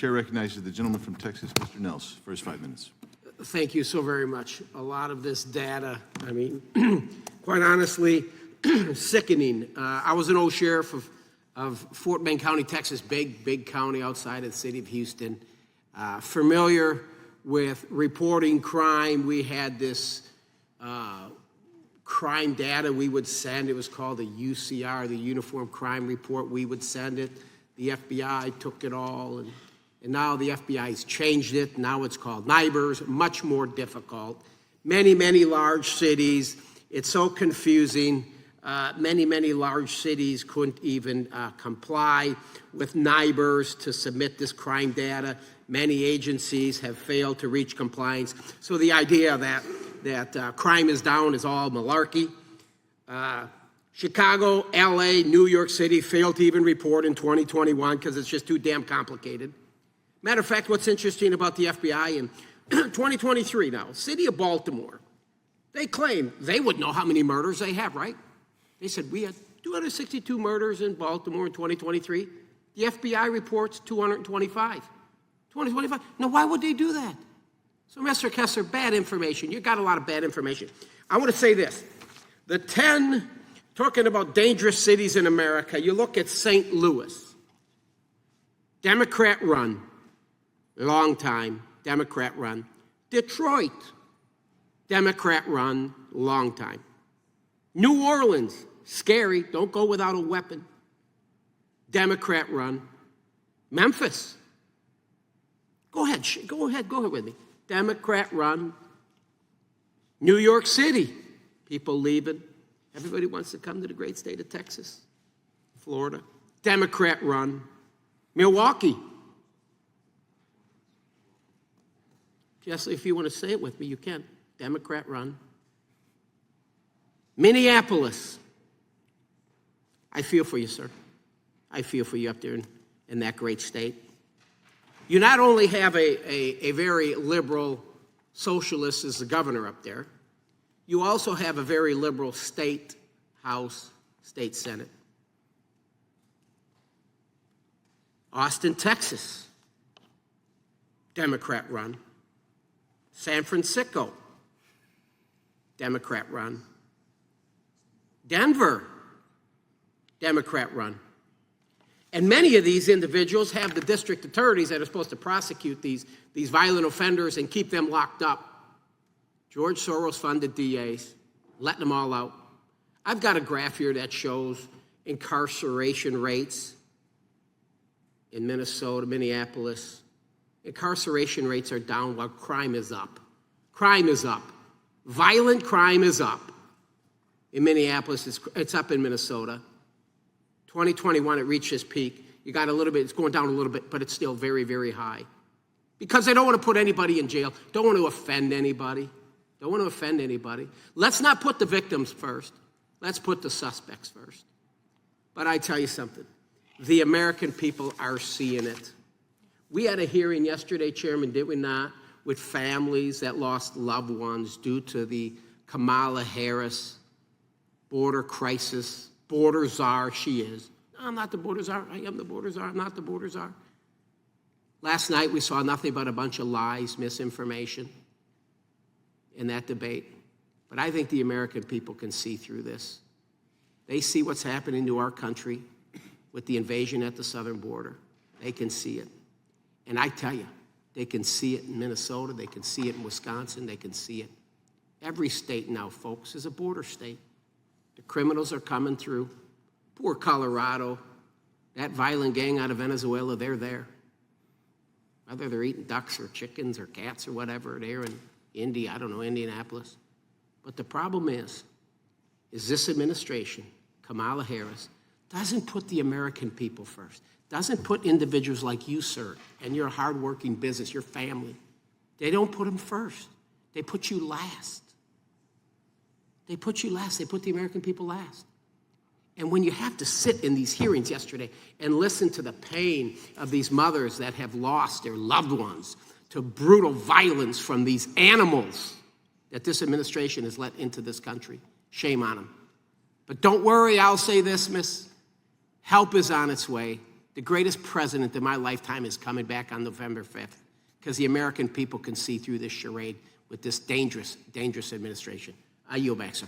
chair recognizes the gentleman from Texas, Mr. Nehls, for his 5 minutes. Thank you so very much. A lot of this data, I mean, quite honestly, sickening. I was an old sheriff of Fort Bend County, Texas, big county outside of the city of Houston. Familiar with reporting crime. We had this crime data we would send. It was called the UCR, the Uniform Crime Report. We would send it. The FBI took it all, and now the FBI's changed it. Now it's called NIBRS, much more difficult. Many large cities. It's so confusing. Many large cities couldn't even comply with NIBRS to submit this crime data. Many agencies have failed to reach compliance. So the idea that crime is down is all malarkey. Chicago, LA, New York City failed to even report in 2021 because it's just too damn complicated. Matter of fact, what's interesting about the FBI in 2023 now, city of Baltimore, they claim they would know how many murders they have, right? They said we had 262 murders in Baltimore in 2023. The FBI reports 225. 2025. Now, why would they do that? So, Mr. Kessler, bad information. You got a lot of bad information. I want to say this. The 10, talking about dangerous cities in America, you look at St. Louis. Democrat run. Long time. Democrat run. Detroit. Democrat run. Long time. New Orleans. Scary. Don't go without a weapon. Democrat run. Memphis. Go ahead with me. Democrat run. New York City. People leaving. Everybody wants to come to the great state of Texas. Florida. Democrat run. Milwaukee. Just if you want to say it with me, you can. Democrat run. Minneapolis. I feel for you, sir. I feel for you up there in that great state. You not only have a very liberal socialist as the governor up there, you also have a very liberal state house, state senate. Austin, Texas, Democrat run. San Francisco, Democrat run. Denver, Democrat run. And many of these individuals have the district attorneys that are supposed to prosecute these violent offenders and keep them locked up. George Soros funded DAs, letting them all out. I've got a graph here that shows incarceration rates in Minnesota, Minneapolis. Incarceration rates are down while crime is up. Crime is up. Violent crime is up. In Minneapolis, it's up in Minnesota. 2021, it reached its peak. You got a little bit, it's going down a little bit, but it's still very high. Because they don't want to put anybody in jail, don't want to offend anybody. Don't want to offend anybody. Let's not put the victims first. Let's put the suspects first. But I tell you something, the American people are seeing it. We had a hearing yesterday, Chairman, did we not, with families that lost loved ones due to the Kamala Harris border crisis. Border czar, she is. No, I'm not the border czar. I am the border czar. I'm not the border czar. Last night we saw nothing but a bunch of lies, misinformation in that debate. But I think the American people can see through this. They see what's happening to our country with the invasion at the southern border. They can see it. And I tell you, they can see it in Minnesota. They can see it in Wisconsin. They can see it. Every state now, folks, is a border state. The criminals are coming through. Poor Colorado. That violent gang out of Venezuela, they're there. Whether they're eating ducks or chickens or cats or whatever, they're in India, I don't know, Indianapolis. But the problem is this administration, Kamala Harris, doesn't put the American people first. Doesn't put individuals like you, sir, and your hardworking business, your family. They don't put them first. They put you last. They put you last. They put the American people last. And when you have to sit in these hearings yesterday and listen to the pain of these mothers that have lost their loved ones to brutal violence from these animals that this administration has let into this country, shame on them. But don't worry, I'll say this, miss. Help is on its way. The greatest president in my lifetime is coming back on November 5th because the American people can see through this charade with this dangerous, dangerous administration. I yield back, sir.